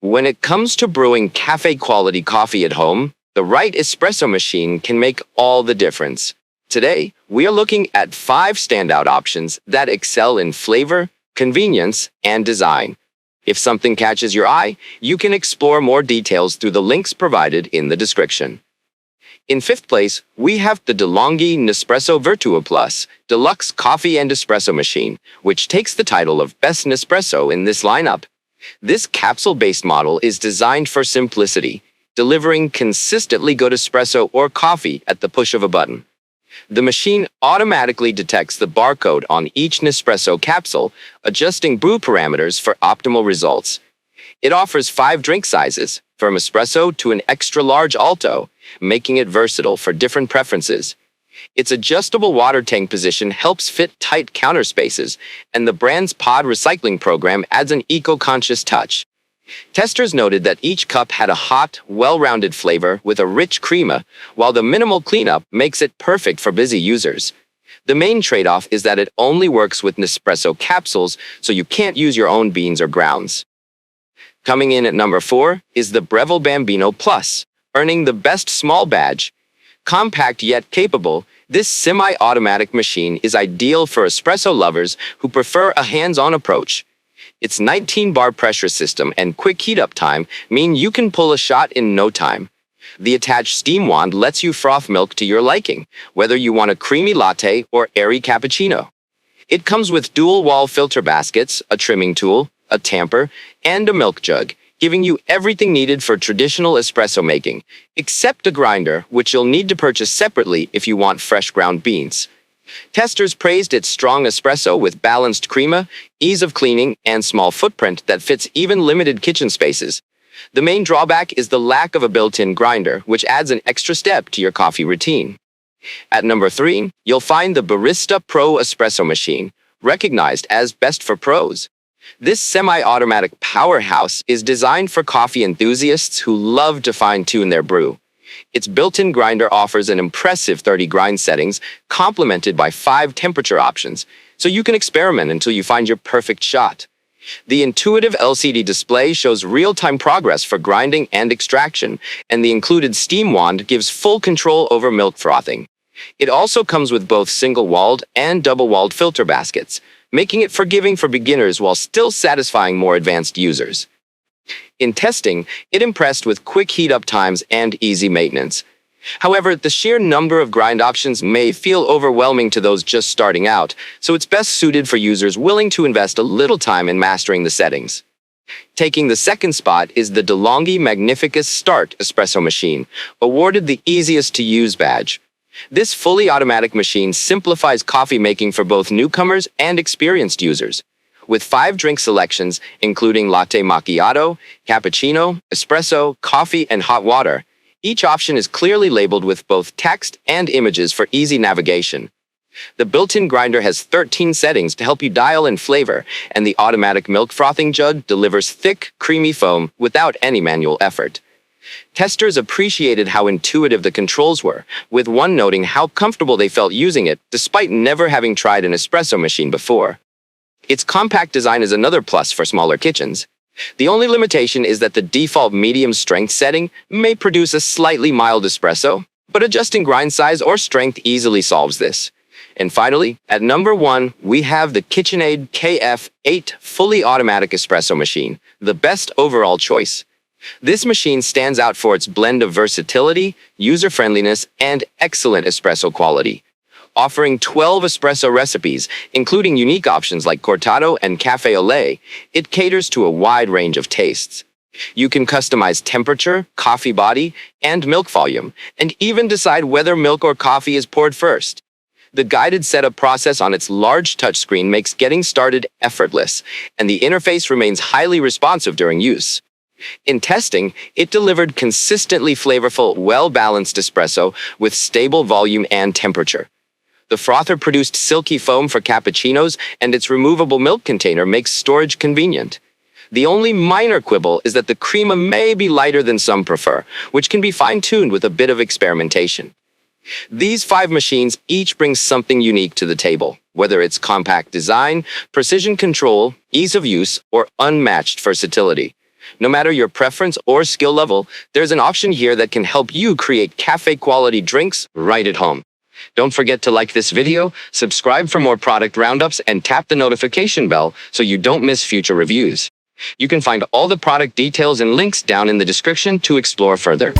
When it comes to brewing cafe-quality coffee at home, the right espresso machine can make all the difference. Today, we are looking at 5 standout options that excel in flavor, convenience, and design. If something catches your eye, you can explore more details through the links provided in the description. In 5th place, we have the DeLonghi Nespresso VertuoPlus Deluxe Coffee and Espresso Machine, which takes the title of Best Nespresso in this lineup. This capsule-based model is designed for simplicity, delivering consistently good espresso or coffee at the push of a button. The machine automatically detects the barcode on each Nespresso capsule, adjusting brew parameters for optimal results. It offers 5 drink sizes, from espresso to an extra-large alto, making it versatile for different preferences. Its adjustable water tank position helps fit tight counter spaces, and the brand's pod recycling program adds an eco-conscious touch. Testers noted that each cup had a hot, well-rounded flavor with a rich crema, while the minimal cleanup makes it perfect for busy users. The main trade-off is that it only works with Nespresso capsules, so you can't use your own beans or grounds. Coming in at number 4 is the Breville Bambino Plus, earning the Best Small badge. Compact yet capable, this semi-automatic machine is ideal for espresso lovers who prefer a hands-on approach. Its 19-bar pressure system and quick heat-up time mean you can pull a shot in no time. The attached steam wand lets you froth milk to your liking, whether you want a creamy latte or airy cappuccino. It comes with dual-wall filter baskets, a trimming tool, a tamper, and a milk jug, giving you everything needed for traditional espresso making, except a grinder, which you'll need to purchase separately if you want fresh ground beans. Testers praised its strong espresso with balanced crema, ease of cleaning, and small footprint that fits even limited kitchen spaces. The main drawback is the lack of a built-in grinder, which adds an extra step to your coffee routine. At number 3, you'll find the Barista Pro Espresso Machine, recognized as Best for Pros. This semi-automatic powerhouse is designed for coffee enthusiasts who love to fine-tune their brew. Its built-in grinder offers an impressive 30 grind settings, complemented by 5 temperature options, so you can experiment until you find your perfect shot. The intuitive LCD display shows real-time progress for grinding and extraction, and the included steam wand gives full control over milk frothing. It also comes with both single-walled and double-walled filter baskets, making it forgiving for beginners while still satisfying more advanced users. In testing, it impressed with quick heat-up times and easy maintenance. However, the sheer number of grind options may feel overwhelming to those just starting out, so it's best suited for users willing to invest a little time in mastering the settings. Taking the 2nd spot is the DeLonghi Magnifica Start Espresso Machine, awarded the easiest to use badge. This fully automatic machine simplifies coffee making for both newcomers and experienced users. With 5 drink selections, including latte macchiato, cappuccino, espresso, coffee, and hot water, each option is clearly labeled with both text and images for easy navigation. The built-in grinder has 13 settings to help you dial in flavor, and the automatic milk frothing jug delivers thick, creamy foam without any manual effort. Testers appreciated how intuitive the controls were, with one noting how comfortable they felt using it despite never having tried an espresso machine before. Its compact design is another plus for smaller kitchens. The only limitation is that the default medium strength setting may produce a slightly mild espresso, but adjusting grind size or strength easily solves this. And finally, at number 1, we have the KitchenAid KF8 fully automatic espresso machine, the best overall choice. This machine stands out for its blend of versatility, user-friendliness, and excellent espresso quality. Offering 12 espresso recipes, including unique options like cortado and cafe au lait, it caters to a wide range of tastes. You can customize temperature, coffee body, and milk volume, and even decide whether milk or coffee is poured first. The guided setup process on its large touchscreen makes getting started effortless, and the interface remains highly responsive during use. In testing, it delivered consistently flavorful, well-balanced espresso with stable volume and temperature. The frother produced silky foam for cappuccinos, and its removable milk container makes storage convenient. The only minor quibble is that the crema may be lighter than some prefer, which can be fine-tuned with a bit of experimentation. These 5 machines each bring something unique to the table, whether it's compact design, precision control, ease of use, or unmatched versatility. No matter your preference or skill level, there's an option here that can help you create cafe-quality drinks right at home. Don't forget to like this video, subscribe for more product roundups, and tap the notification bell so you don't miss future reviews. You can find all the product details and links down in the description to explore further.